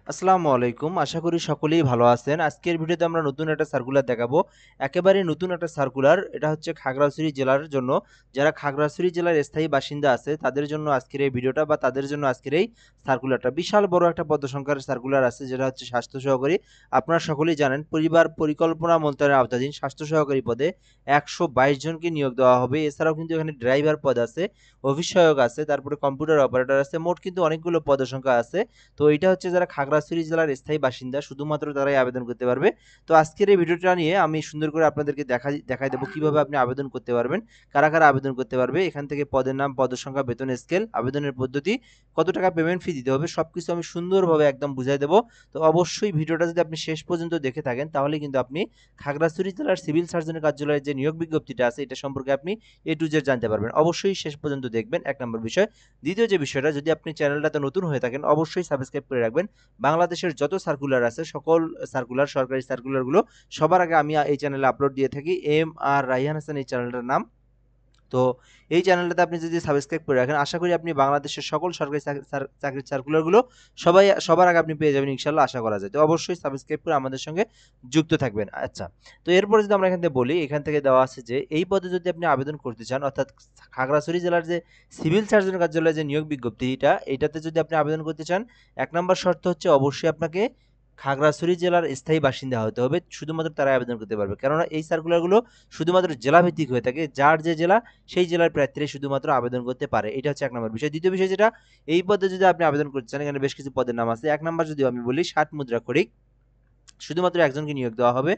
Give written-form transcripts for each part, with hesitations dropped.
আসসালামু আলাইকুম। আশা করি সকলেই ভালো আছেন। আজকের ভিডিওতে আমরা নতুন একটা সার্কুলার দেখাবো। একেবারে নতুন একটা সার্কুলার। এটা হচ্ছে খাগড়াছড়ি জেলার জন্য। যারা খাগড়াছড়ি জেলার স্থায়ী বাসিন্দা আছে তাদের জন্য আজকের এই ভিডিওটা বা তাদের জন্য আজকের এই সার্কুলারটা। বিশাল বড় একটা পদ সংখ্যার সার্কুলার আছে যেটা হচ্ছে স্বাস্থ্য সহকারী। আপনারা সকলেই জানেন পরিবার পরিকল্পনা মন্ত্রণালয়ের আওতাধীন স্বাস্থ্য সহকারী পদে ১২২ জনকে নিয়োগ দেওয়া হবে। এছাড়াও কিন্তু এখানে ড্রাইভার পদ আছে, অফিস সহায়ক আছে, তারপরে কম্পিউটার অপারেটর আছে। মোট কিন্তু অনেকগুলো পদ সংখ্যা আছে। তো এটা হচ্ছে যারা খাগড়াছড়ি জেলার স্থায়ী বাসিন্দা শুধুমাত্র তারাই আবেদন করতে পারবে। তো আজকের এই ভিডিওটা নিয়ে আমি সুন্দর করে আপনাদেরকে দেখাই দেবো কিভাবে আপনি আবেদন করতে পারবেন, কারা কারা আবেদন করতে পারবে, এখান থেকে পদের নাম, পদের সংখ্যা, বেতন স্কেল, আবেদনের পদ্ধতি, কত টাকা পেমেন্ট ফি দিতে হবে সবকিছু আমি সুন্দরভাবে একদম বুঝাই দেবো। তো অবশ্যই ভিডিওটা যদি আপনি শেষ পর্যন্ত দেখে থাকেন তাহলে কিন্তু আপনি খাগড়াছড়ি জেলার সিভিল সার্জনের কার্যালয়ের যে নিয়োগ বিজ্ঞপ্তিটা আছে এটা সম্পর্কে আপনি এ টু জেড জানতে পারবেন। অবশ্যই শেষ পর্যন্ত দেখবেন, এক নম্বর বিষয়। দ্বিতীয় যে বিষয়টা, যদি আপনি চ্যানেলটাতে নতুন হয়ে থাকেন অবশ্যই সাবস্ক্রাইব করে রাখবেন। বাংলাদেশের যত সার্কুলার আছে সকল সার্কুলার, সরকারি সার্কুলারগুলো সবার আগে আমি এই চ্যানেলে আপলোড দিয়ে থাকি। এম আর রাইহান হাসান এই চ্যানেলটার নাম। তো এই চ্যানেলটাতে আপনি যদি সাবস্ক্রাইব করে রাখেন আশা করি আপনি বাংলাদেশের সকল সরকারি চাকরির সার্কুলারগুলো সবার আগে আপনি পেয়ে যাবেন ইনশাল্লাহ, আশা করা যায়। তো অবশ্যই সাবস্ক্রাইব করে আমাদের সঙ্গে যুক্ত থাকবেন। আচ্ছা, তো এরপরে যদি আমরা এখান থেকে বলি, এখান থেকে দেওয়া আছে যে এই পদে যদি আপনি আবেদন করতে চান, অর্থাৎ খাগড়াছড়ি জেলার যে সিভিল সার্জন কার্যালয়ের যে নিয়োগ বিজ্ঞপ্তি এটাতে যদি আপনি আবেদন করতে চান, এক নম্বর শর্ত হচ্ছে অবশ্যই আপনাকে খাগড়াছড়ি জেলার স্থায়ী বাসিন্দা হতে হবে। শুধুমাত্র তারাই আবেদন করতে পারবে, কেননা এই সার্কুলারগুলো শুধুমাত্র জেলাভিত্তিক হয়ে থাকে। যার যে জেলা সেই জেলার প্রার্থীরা শুধুমাত্র আবেদন করতে পারে। এটা হচ্ছে এক নম্বর বিষয়। দ্বিতীয় বিষয় যেটা, এই পদে যদি আপনি আবেদন করতে চান, এখানে বেশ কিছু পদের নাম আছে। এক নম্বর যদি আমি বলি, 60 মুদ্রা খড়িক, শুধুমাত্র একজনকে নিয়োগ দেওয়া হবে।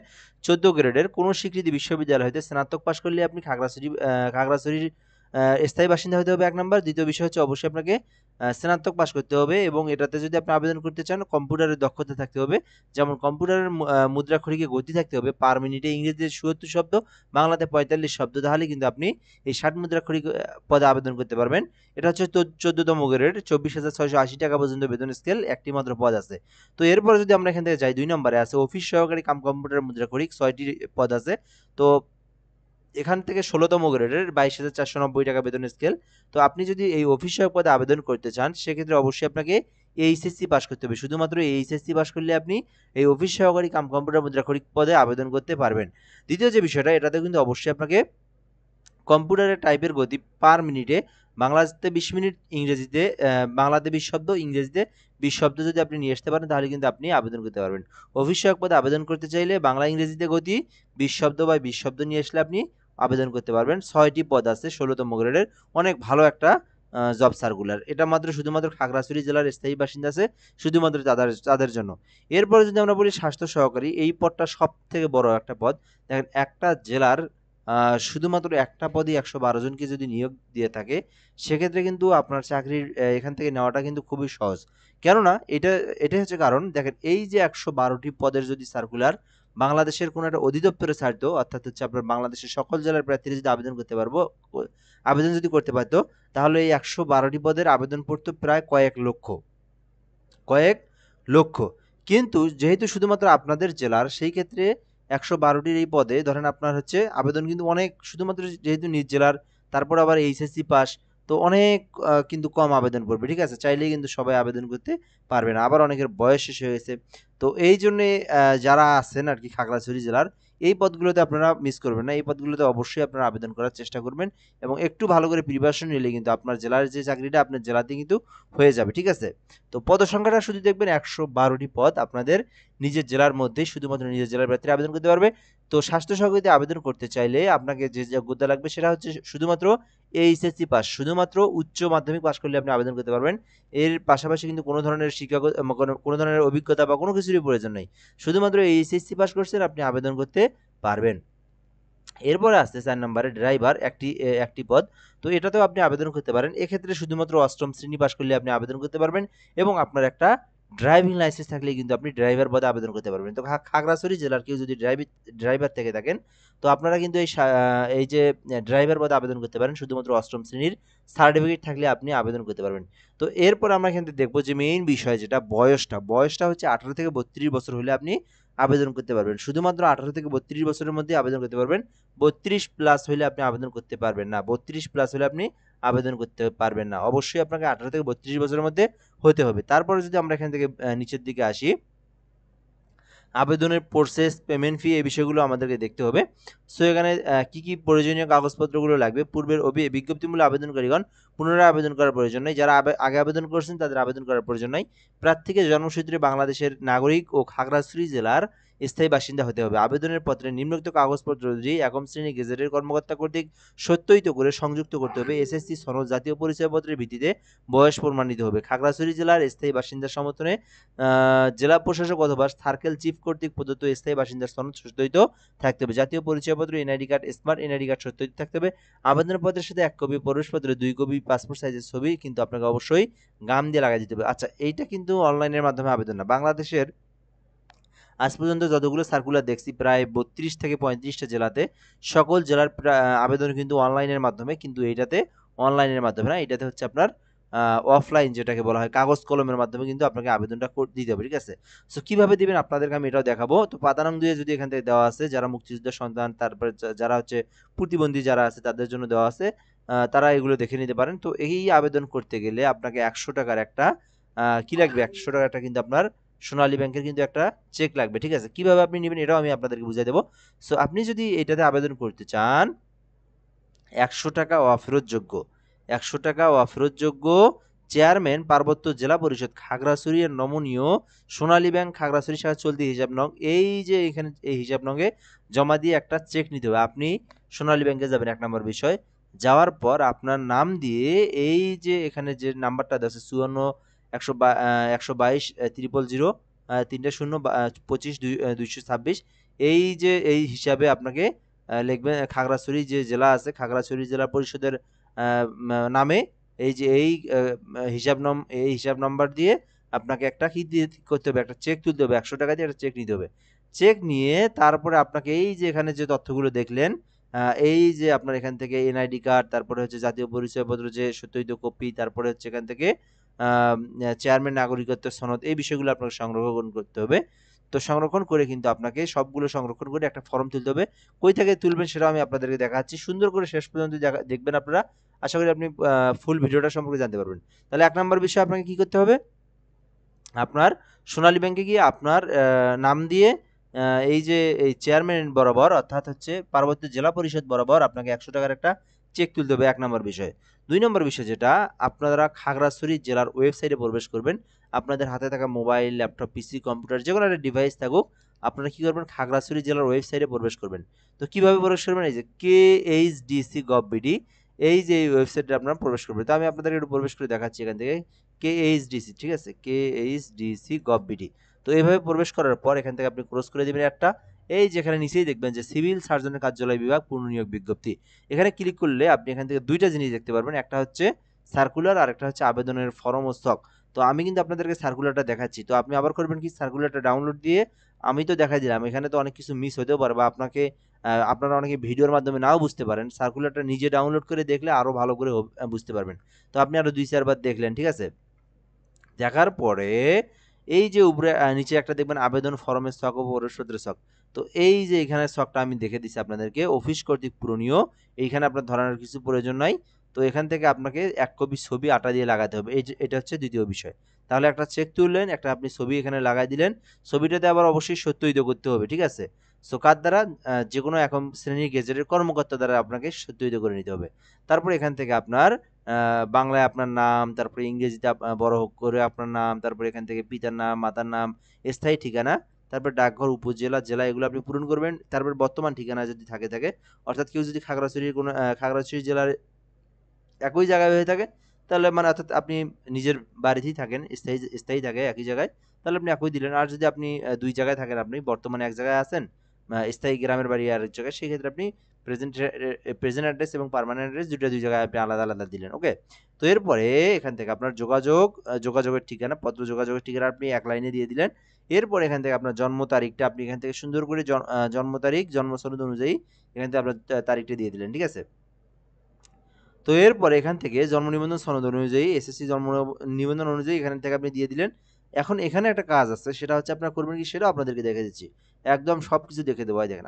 14 গ্রেডের কোনো স্বীকৃতি বিশ্ববিদ্যালয় হতে স্নাতক পাশ করলে আপনি খাগড়াছড়ির স্থায়ী বাসিন্দা হতে হবে, এক নম্বর। দ্বিতীয় বিষয় হচ্ছে অবশ্যই আপনাকে স্নাতক পাশ করতে হবে এবং এটাতে যদি আপনি আবেদন করতে চান কম্পিউটারের দক্ষতা থাকতে হবে। যেমন কম্পিউটারের মুদ্রাক্ষরিকে গতি থাকতে হবে পার মিনিটে ইংরেজিতে ৭৪ শব্দ, বাংলাতে ৪৫ শব্দ, তাহলে কিন্তু আপনি এই 60 মুদ্রাক্ষরিক পদে আবেদন করতে পারবেন। এটা হচ্ছে 14তম গ্রেড, 24,680 টাকা পর্যন্ত বেতন স্কেল, একটি মাত্র পদ আছে। তো এরপরে যদি আমরা এখান থেকে যাই, 2 নম্বরে আছে অফিস সহকারী কাম কম্পিউটার মুদ্রাক্ষরিক, 6টি পদ আছে। তো এখান থেকে 16তম গ্রেডের 22,490 টাকা বেতন স্কেল। তো আপনি যদি এই অফিস সহায়ক পদে আবেদন করতে চান সেক্ষেত্রে অবশ্যই আপনাকে এইচএসসি পাস করতে হবে। শুধুমাত্র এইচএসসি পাস করলে আপনি এই অফিস সহকারী কাম কম্পিউটার মুদ্রাক্ষরিক পদে আবেদন করতে পারবেন। দ্বিতীয় যে বিষয়টা, এটাতে কিন্তু অবশ্যই আপনাকে কম্পিউটারের টাইপের গতি পার মিনিটে বাংলাতে 20 মিনিট, ইংরেজিতে বাংলাতে 20 শব্দ, ইংরেজিতে 20 শব্দ যদি আপনি নিয়ে আসতে পারেন তাহলে কিন্তু আপনি আবেদন করতে পারবেন। অফিস সহায়ক পদে আবেদন করতে চাইলে বাংলা ইংরেজিতে গতি 20 শব্দ বা 20 শব্দ নিয়ে আসলে আপনি আবেদন করতে পারবেন। 6টি পদ আছে, 16তম গ্রেডের, অনেক ভালো একটা জব সার্কুলার। এটা মাত্র শুধুমাত্র খাগড়াছড়ি জেলার স্থায়ী বাসিন্দা আছে, শুধুমাত্র তাদের জন্য। এরপরে যদি আমরা বলি স্বাস্থ্য সহকারী, এই পদটা সব থেকে বড় একটা পদ। দেখেন, একটা জেলার শুধুমাত্র একটা পদই ১১২ জনকে যদি নিয়োগ দিয়ে থাকে সেক্ষেত্রে কিন্তু আপনার চাকরির এখান থেকে নেওয়াটা কিন্তু খুবই সহজ। কেননা এটাই হচ্ছে কারণ, দেখেন এই যে ১১২টি পদের যদি সার্কুলার বাংলাদেশের কোনো একটা অধিদপ্তরে ছাড়তো, অর্থাৎ হচ্ছে আপনার বাংলাদেশের সকল জেলার প্রার্থীরা যদি আবেদন যদি করতে পারতো, তাহলে এই ১১২টি পদের আবেদন পড়তো প্রায় কয়েক লক্ষ। কিন্তু যেহেতু শুধুমাত্র আপনাদের জেলার, সেই ক্ষেত্রে ১১২টির এই পদে ধরেন আপনার হচ্ছে আবেদন কিন্তু অনেক, শুধুমাত্র যেহেতু নিজ জেলার, তারপর আবার এইচএসসি পাস, তো অনেক কিন্তু কম আবেদন পড়বে। ঠিক আছে, চাইলেই কিন্তু সবাই আবেদন করতে পারবে না, আবার অনেকের বয়স শেষ হয়ে গেছে। তো এই জন্যে যারা আছেন আর কি খাগড়াছড়ি জেলার, এই পদগুলোতে আপনারা মিস করবেন না। এই পদগুলোতে অবশ্যই আপনারা আবেদন করার চেষ্টা করবেন এবং একটু ভালো করে প্রিপারেশন নিলে কিন্তু আপনার জেলার যে চাকরিটা আপনার জেলাতে কিন্তু হয়ে যাবে। ঠিক আছে, তো পদ সংখ্যাটা শুধু দেখবেন ১১২টি পদ আপনাদের নিজের জেলার মধ্যেই, শুধুমাত্র নিজের জেলার প্রার্থীরা আবেদন করতে পারবে। তো স্বাস্থ্য সহযোগিতা আবেদন করতে চাইলে আপনাকে যে যোগ্যতা লাগবে সেটা হচ্ছে শুধুমাত্র এইচএসসি পাস, শুধুমাত্র উচ্চ মাধ্যমিক পাস করলে আপনি আবেদন করতে পারবেন। এর পাশাপাশি কিন্তু কোনো ধরনের কোনো ধরনের অভিজ্ঞতা বা কোনো কিছুরই প্রয়োজন নেই। শুধুমাত্র এইচএসসি পাস করছেন, আপনি আবেদন করতে পারবেন। এরপরে আসছে ৪ নম্বরে ড্রাইভার, একটি পদ। তো এটাতেও আপনি আবেদন করতে পারেন। এক্ষেত্রে শুধুমাত্র ৮ম শ্রেণী পাস করলে আপনি আবেদন করতে পারবেন এবং আপনার একটা ড্রাইভিং লাইসেন্স থাকলেই কিন্তু আপনি ড্রাইভার পদে আবেদন করতে পারবেন। তো খাগড়াছড়ি জেলার কেউ যদি ড্রাইভার থেকে থাকেন, তো আপনারা কিন্তু এই যে ড্রাইভার পদে আবেদন করতে পারেন। শুধুমাত্র ৮ম শ্রেণীর সার্টিফিকেট থাকলে আপনি আবেদন করতে পারবেন। তো এরপর আমরা এখান থেকে দেখব যে মেইন বিষয় যেটা, বয়সটা হচ্ছে ১৮ থেকে ৩২ বছর হলে আপনি আবেদন করতে পারবেন। শুধুমাত্র 18 থেকে 32 বছরের মধ্যে আবেদন করতে পারবেন। 32 প্লাস হইলে আপনি আবেদন করতে পারবেন না। 32 প্লাস হলে আপনি আবেদন করতে পারবেন না। অবশ্যই আপনাকে 18 থেকে 32 বছরের মধ্যে হতে হবে। তারপরে যদি আমরা এখান থেকে নিচের দিকে আসি, আবেদনের প্রসেস, পেমেন্ট ফি এই বিষয়গুলো আমাদেরকে দেখতে হবে। সো এখানে কি প্রয়োজনীয় কাগজপত্রগুলো লাগবে। পূর্বের বিজ্ঞপ্তিমূলক আবেদনকারীগণ পুনরায় আবেদন করার প্রয়োজন নেই। যারা আগে আবেদন করেছেন তাদের আবেদন করার প্রয়োজন নাই। প্রার্থীকে জন্মসূত্রে বাংলাদেশের নাগরিক ও খাগড়াছড়ি জেলার স্থায়ী বাসিন্দা হতে হবে। আবেদনের পত্রে নিম্নোক্ত কাগজপত্র যদি একম শ্রেণী গেজেটের কর্মকর্তা কর্তৃক সত্যায়িত করে সংযুক্ত করতে হবে। এসএসসি সনদ, জাতীয় পরিচয়পত্রের ভিত্তিতে বয়স প্রমাণিত হবে। খাগড়াছড়ি জেলার স্থায়ী বাসিন্দার সমর্থনে জেলা প্রশাসক অথবা সার্কেল চিফ কর্তৃক প্রদত্ত স্থায়ী বাসিন্দার সনদ সত্যায়িত থাকতে হবে। জাতীয় পরিচয়পত্র, NID card, smart NID card সত্যায়িত থাকতে হবে। আবেদনপত্রের সাথে 1 কপি প্রবেশপত্র, 2 কপি পাসপোর্ট সাইজের ছবি কিন্তু আপনাকে অবশ্যই গাম দিয়ে লাগাই দিতে হবে। আচ্ছা, এইটা কিন্তু অনলাইনের মাধ্যমে আবেদন না। বাংলাদেশের আজ পর্যন্ত যতগুলো সার্কুলার দেখছি প্রায় 32 থেকে 35টা জেলাতে, সকল জেলার আবেদন কিন্তু অনলাইনের মাধ্যমে, কিন্তু এইটাতে অনলাইনের মাধ্যমে না, এটাতে হচ্ছে আপনার অফলাইন যেটাকে বলা হয় কাগজ কলমের মাধ্যমে কিন্তু আপনাকে আবেদনটা দিতে হবে। ঠিক আছে, সো কিভাবে দিবেন আপনাদেরকে আমি এটাও দেখাবো। তো পাতা নং 2 যদি এখান থেকে দেওয়া আছে যারা মুক্তিযোদ্ধার সন্তান, তারপরে যারা হচ্ছে প্রতিবন্ধী যারা আছে তাদের জন্য দেওয়া আছে, তারা এগুলো দেখে নিতে পারেন। তো এই আবেদন করতে গেলে আপনাকে 100 টাকার একটা কি লাগবে, 100 টাকার একটা কিন্তু আপনার সোনালী ব্যাংকের কিন্তু একটা চেক লাগবে। ঠিক আছে, কিভাবে আপনি নেবেন এটাও আমি আপনাদেরকে বুঝিয়ে দেবো। সো আপনি যদি এটাতে আবেদন করতে চান, 100 টাকা অফেরতযোগ্য, 100 টাকা অফেরতযোগ্য, চেয়ারম্যান পার্বত্য জেলা পরিষদ খাগড়াছড়ি এর নমনীয় সোনালী ব্যাংক খাগড়াছড়ি শাখা চলতি হিসাব নং, এই যে এখানে এই হিসাব নঙে জমা দিয়ে একটা চেক নিতে হবে। আপনি সোনালী ব্যাংকে যাবেন, 1 নম্বর বিষয়। যাওয়ার পর আপনার নাম দিয়ে এই যে এখানে যে নাম্বারটা দেওয়া আছে 54 122 000 3 0 25 226, এই যে এই হিসাবে আপনাকে লিখবেন খাগড়াছড়ি যে জেলা আছে, খাগড়াছড়ি জেলা পরিষদের নামে এই যে এই হিসাব নম্বর দিয়ে আপনাকে একটা কি দিয়ে করতে হবে, একটা চেক তুলতে হবে। 100 টাকা দিয়ে একটা চেক নিতে হবে। চেক নিয়ে তারপরে আপনাকে এই যে এখানে যে তথ্যগুলো দেখলেন, এই যে আপনার এখান থেকে এনআইডি কার্ড, তারপরে হচ্ছে জাতীয় পরিচয়পত্র যে সত্যায়িত কপি, তারপরে হচ্ছে এখান থেকে চেয়ারম্যান নাগরিকত্বের সনদ, এই বিষয়গুলো আপনাকে সংরক্ষণ করতে হবে। তো সংরক্ষণ করে কিন্তু আপনাকে সবগুলো সংরক্ষণ করে একটা ফর্ম তুলতে হবে। কই থেকে তুলবেন সেটাও আমি আপনাদেরকে দেখাচ্ছি। সুন্দর করে শেষ পর্যন্ত দেখবেন আপনারা। আশা করি আপনি ফুল ভিডিওটা সম্পর্কে জানতে পারবেন। তাহলে 1 নম্বর বিষয় আপনাকে কি করতে হবে? আপনার সোনালী ব্যাংকে গিয়ে আপনার নাম দিয়ে এই যে এই চেয়ারম্যান বরাবর, অর্থাৎ হচ্ছে পার্বত্য জেলা পরিষদ বরাবর আপনাকে 100 টাকার একটা চেক তুলতে হবে, 1 নম্বর বিষয়। 2 নম্বর বিষয় যেটা, আপনারা খাগড়াছড়ি জেলার ওয়েবসাইটে প্রবেশ করবেন। আপনাদের হাতে থাকা মোবাইল, ল্যাপটপ, পিসি, কম্পিউটার যেকোনো একটা ডিভাইস থাকুক, আপনারা কি করবেন, খাগড়াছড়ি জেলার ওয়েবসাইটে প্রবেশ করবেন। তো কিভাবে প্রবেশ করবেন? এই যে KHDC.gov.bd, এই যে এই ওয়েবসাইটে আপনারা প্রবেশ করবেন। তো আমি আপনাদেরকে একটু প্রবেশ করে দেখাচ্ছি এখান থেকে। KHDC, ঠিক আছে, KHDC.gov.bd। তো এইভাবে প্রবেশ করার পর এখান থেকে আপনি ক্রস করে দিবেন একটা, এই যেখানে নিচেই দেখবেন যে সিভিল সার্জনের কার্যালয় বিভাগ পুনর্নিয়োগ বিজ্ঞপ্তি। এখানে ক্লিক করলে আপনি এখান থেকে দুইটা জিনিস দেখতে পারবেন, একটা হচ্ছে সার্কুলার আর একটা হচ্ছে আবেদনের ফরম ও স্টক। তো আমি কিন্তু আপনাদেরকে সার্কুলারটা দেখাচ্ছি। তো আপনি আবার করবেন কি, সার্কুলারটা ডাউনলোড দিয়ে, আমি তো দেখাই দিলাম, এখানে তো অনেক কিছু মিস হতেও পারে বা আপনাকে আপনারা অনেকে ভিডিওর মাধ্যমে নাও বুঝতে পারেন। সার্কুলারটা নিজে ডাউনলোড করে দেখলে আরো ভালো করে বুঝতে পারবেন। তো আপনি আরো 2-4 বার দেখলেন, ঠিক আছে। দেখার পরে এই যে উপরে নিচে একটা দেখবেন আবেদন ফরমের ছক ও প্রবেশপত্রের ছক। তো এই যে এখানে ছকটা আমি দেখে দিচ্ছি আপনাদেরকে, অফিস কর্তৃক পূরণীয়, এইখানে আপনার ধরানোর কিছু প্রয়োজন নাই। তো এখান থেকে আপনাকে 1 কপি ছবি আটা দিয়ে লাগাতে হবে। এই যে এটা হচ্ছে দ্বিতীয় বিষয়। তাহলে একটা চেক তুললেন, একটা আপনি ছবি এখানে লাগাই দিলেন। ছবিটাতে আবার অবশ্যই সত্যায়িত করতে হবে, ঠিক আছে। সো কার দ্বারা? যেকোনো একম শ্রেণীর গেজেটের কর্মকর্তা দ্বারা আপনাকে সত্যায়িত করে নিতে হবে। তারপর এখান থেকে আপনার বাংলায় আপনার নাম, তারপরে ইংরেজিতে বড় করে আপনার নাম, তারপরে এখান থেকে পিতার নাম, মাতার নাম, স্থায়ী ঠিকানা, তারপর ডাকঘর, উপজেলা, জেলা এগুলো আপনি পূরণ করবেন। তারপর বর্তমান ঠিকানা যদি থাকে, অর্থাৎ কেউ যদি খাগড়াছড়ির কোনো খাগড়াছড়ি জেলার একই জায়গায় হয়ে থাকে, তাহলে মানে অর্থাৎ আপনি নিজের বাড়িতেই থাকেন, স্থায়ী থাকে একই জায়গায়, তাহলে আপনি একই দিলেন। আর যদি আপনি 2 জায়গায় থাকেন, আপনি বর্তমানে এক জায়গায় আছেন, স্থায়ী গ্রামের বাড়ি আরেক জায়গায়, সেই ক্ষেত্রে আপনি প্রেজেন্ট প্রেজেন্ট অ্যাড্রেস এবং পার্মানেন্ট অ্যাড্রেস 2 জায়গায় আপনি আলাদা আলাদা দিলেন। ওকে। তো এরপরে এখান থেকে আপনার যোগাযোগের ঠিকানা, পত্র যোগাযোগের ঠিকানা আপনি 1 লাইনে দিয়ে দিলেন। এরপর এখান থেকে আপনার জন্ম তারিখটা আপনি এখান থেকে সুন্দর করে জন্ম তারিখ, জন্ম সনদ অনুযায়ী এখান থেকে আপনার তারিখটা দিয়ে দিলেন, ঠিক আছে। তো এরপরে এখান থেকে জন্ম নিবন্ধন সনদ অনুযায়ী, এসএসসি জন্ম নিবন্ধন অনুযায়ী এখান থেকে আপনি দিয়ে দিলেন। এখন এখানে একটা কাজ আছে, সেটা হচ্ছে আপনারা করবেন কি, সেটাও আপনাদেরকে দেখে দিচ্ছি। একদম সবকিছু দেখে দেবো। এই দেখেন,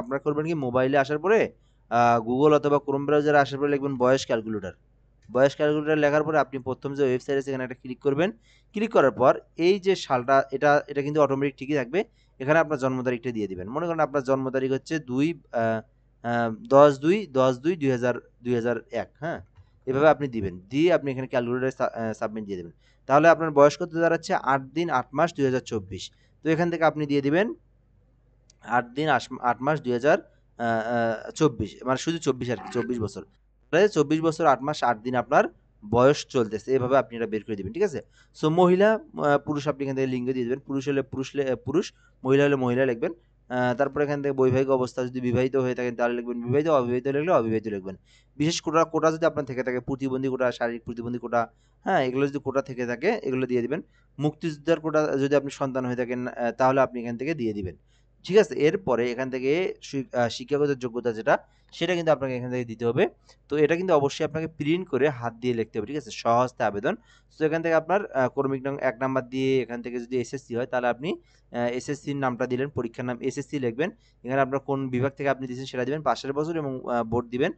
আপনারা করবেন কি, মোবাইলে আসার পরে গুগল অথবা ক্রোম ব্রাউজারে আসার পরে লিখবেন বয়স ক্যালকুলেটর। বয়স ক্যালকুলেটর লেখার পরে আপনি প্রথম যে ওয়েবসাইট আছে এখানে একটা ক্লিক করবেন। ক্লিক করার পর এই যে সালটা, এটা কিন্তু অটোমেটিক ঠিকই থাকবে। এখানে আপনার জন্ম তারিখটা দিয়ে দিবেন। মনে করেন আপনার জন্ম তারিখ হচ্ছে 10/2/2001, হ্যাঁ? এভাবে আপনি দিবেন। দিয়ে আপনি এখানে ক্যালকুলেটরে সাবমিট দিয়ে দেবেন। তাহলে আপনার বয়স কত দাঁড়াচ্ছে? ৮ দিন ৮ মাস ২০২৪। তো এখান থেকে আপনি দিয়ে দিবেন ৮ দিন ৮ মাস ২০২৪, মানে শুধু ২৪ আরকি, ২৪ বছর। তাহলে ২৪ বছর ৮ মাস ৮ দিন আপনার বয়স চলতেছে। এভাবে আপনি এটা বের করে দিবেন, ঠিক আছে? সো মহিলা, পুরুষ আপনি এখান থেকে লিঙ্গ দিয়ে দিবেন। পুরুষ হলে পুরুষ, মহিলা হলে মহিলা লিখবেন। তারপরে এখান থেকে বৈবাহিক অবস্থা, যদি বিবাহিত হয়ে থাকেন তাহলে লিখবেন বিবাহিত, অবিবাহিত লাগলে অবিবাহিত লিখবেন। বিশেষ কোটা যদি আপনার থেকে থাকে, প্রতিবন্ধী কোটা, শারীরিক প্রতিবন্ধী কোটা, হ্যাঁ? এগুলো যদি কোটা থেকে থাকে এগুলো দিয়ে দিবেন। মুক্তিযোদ্ধার কোটা যদি আপনি সন্তান হয়ে থাকেন, তাহলে আপনি এখান থেকে দিয়ে দিবেন। ঠিক আছে? এরপরে এখান থেকে শিক্ষাগত যোগ্যতা যেটা, সেটা কিন্তু আপনাকে এখান থেকে দিতে হবে। তো এটা কিন্তু অবশ্যই আপনাকে প্রিন্ট করে হাত দিয়ে লিখতে হবে, ঠিক আছে? স্বহস্তে আবেদন। সো এখান থেকে আপনার ক্রমিক নং ১ নাম্বার দিয়ে, এখান থেকে যদি এসএসসি হয় তাহলে আপনি এসএসসির নামটা দিলেন, পরীক্ষার নাম এসএসসি লিখবেন। এখানে আপনার কোন বিভাগ থেকে আপনি দিয়েছেন সেটা দিবেন, পাশের বছর এবং বোর্ড দিবেন।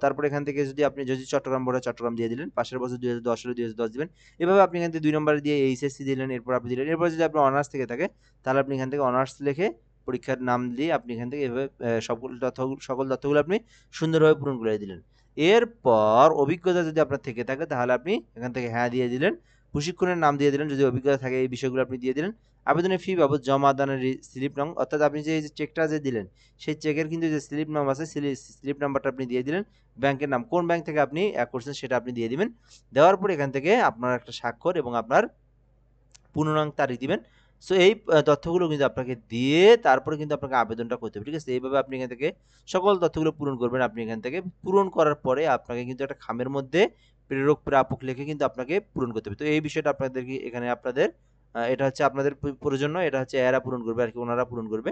তারপরে এখান থেকে যদি চট্টগ্রাম বোর্ড হয় চট্টগ্রাম দিয়ে দিলেন, পাশের বছর ২০১০ হলে ২০১০ দিবেন। এভাবে আপনি এখান থেকে ২ নম্বরে দিয়ে এইচএসসি দিলেন, এরপর আপনি দিলেন। এরপর যদি আপনার অনার্স থেকে থাকে তাহলে আপনি এখান থেকে অনার্স লিখে পরীক্ষার নাম দিয়ে আপনি এখান থেকে এভাবে সকল তথ্যগুলো আপনি সুন্দরভাবে পূরণ করে দিলেন। এরপর অভিজ্ঞতা যদি আপনার থেকে থাকে তাহলে আপনি এখান থেকে হ্যাঁ দিয়ে দিলেন। প্রশিক্ষণের নাম দিয়ে দিলেন, যদি অভিজ্ঞতা থাকে এই বিষয়গুলো আপনি দিয়ে দিলেন। আবেদনের ফি বাবদ জমা দানের স্লিপ নং, অর্থাৎ আপনি যে এই যে চেকটা যে দিলেন, সেই চেকের কিন্তু যে স্লিপ নাম আছে, স্লিপ নাম্বারটা আপনি দিয়ে দিলেন। ব্যাংকের নাম, কোন ব্যাংক থেকে আপনি করছেন সেটা আপনি দিয়ে দিবেন। দেওয়ার পর এখান থেকে আপনার একটা স্বাক্ষর এবং আপনার পূর্ণাঙ্গ তারিখ দিবেন। সো এই তথ্যগুলো কিন্তু আপনাকে দিয়ে তারপরে কিন্তু আপনাকে আবেদনটা করতে হবে, ঠিক আছে? এইভাবে আপনি এখান থেকে সকল তথ্যগুলো পূরণ করবেন। আপনি এখান থেকে পূরণ করার পরে আপনাকে কিন্তু একটা খামের মধ্যে প্রেরক প্রাপক লিখে কিন্তু আপনাকে পূরণ করতে হবে। তো এই বিষয়টা আপনাদেরকে এখানে আপনাদের এটা হচ্ছে আপনাদের প্রয়োজন নয়, এটা হচ্ছে এরা পূরণ করবে আরকি, ওনারা পূরণ করবে।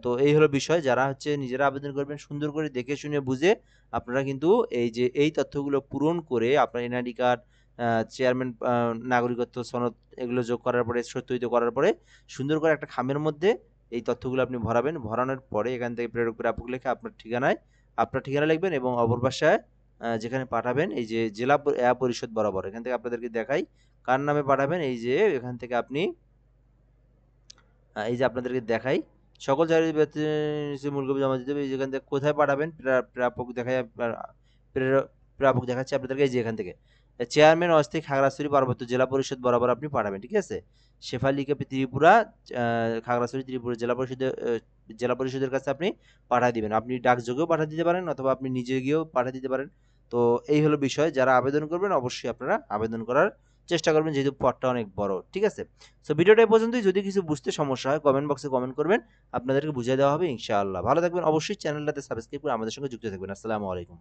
তো এই হলো বিষয়। যারা হচ্ছে নিজেরা আবেদন করবেন, সুন্দর করে দেখে শুনে বুঝে আপনারা কিন্তু এই যে এই তথ্যগুলো পূরণ করে আপনার এনআইডি কার্ড, চেয়ারম্যান, নাগরিকত্ব সনদ, এগুলো যোগ করার পরে, সত্যায়িত করার পরে সুন্দর করে একটা খামের মধ্যে এই তথ্যগুলো আপনি ভরাবেন। ভরানোর পরে এখান থেকে প্রেরক প্রাপক লিখে আপনার ঠিকানা লিখবেন এবং অপর পাশায় যেখানে পাঠাবেন, এই যে জেলা পরিষদ বরাবর, এখান থেকে আপনাদেরকে দেখাই কার নামে পাঠাবেন। এই যে এখান থেকে আপনি এই যে আপনাদেরকে দেখাই, সকল জারি ব্যক্তি মূল কপি জমা দিতে হবে। এই যেখান থেকে কোথায় পাঠাবেন, প্রাপক দেখায়, প্রাপক দেখাচ্ছে আপনাদেরকে, এই যে এখান থেকে চেয়ারম্যান অস্থায়ী খাগড়াছড়ি পার্বত্য জেলা পরিষদ বরাবর আপনি পাঠাবেন, ঠিক আছে? শেফালিকে ত্রিপুরা, খাগড়াছড়ি ত্রিপুরা জেলা পরিষদের কাছে আপনি পাঠিয়ে দিবেন। আপনি ডাকযোগেও পাঠিয়ে দিতে পারেন অথবা আপনি নিজে গিয়েও পাঠিয়ে দিতে পারেন। তো এই হলো বিষয়। যারা আবেদন করবেন অবশ্যই আপনারা আবেদন করার চেষ্টা করবেন, যেহেতু পদটা অনেক বড়, ঠিক আছে? সো ভিডিওটা এই পর্যন্তই। যদি কিছু বুঝতে সমস্যা হয় কমেন্ট বক্সে কমেন্ট করবেন, আপনাদেরকে বুঝিয়ে দেওয়া হবে ইনশাআল্লাহ। ভালো থাকবেন, অবশ্যই চ্যানেলটাতে সাবস্ক্রাইব করে আমাদের সঙ্গে যুক্ত থাকবেন। আসসালামু আলাইকুম।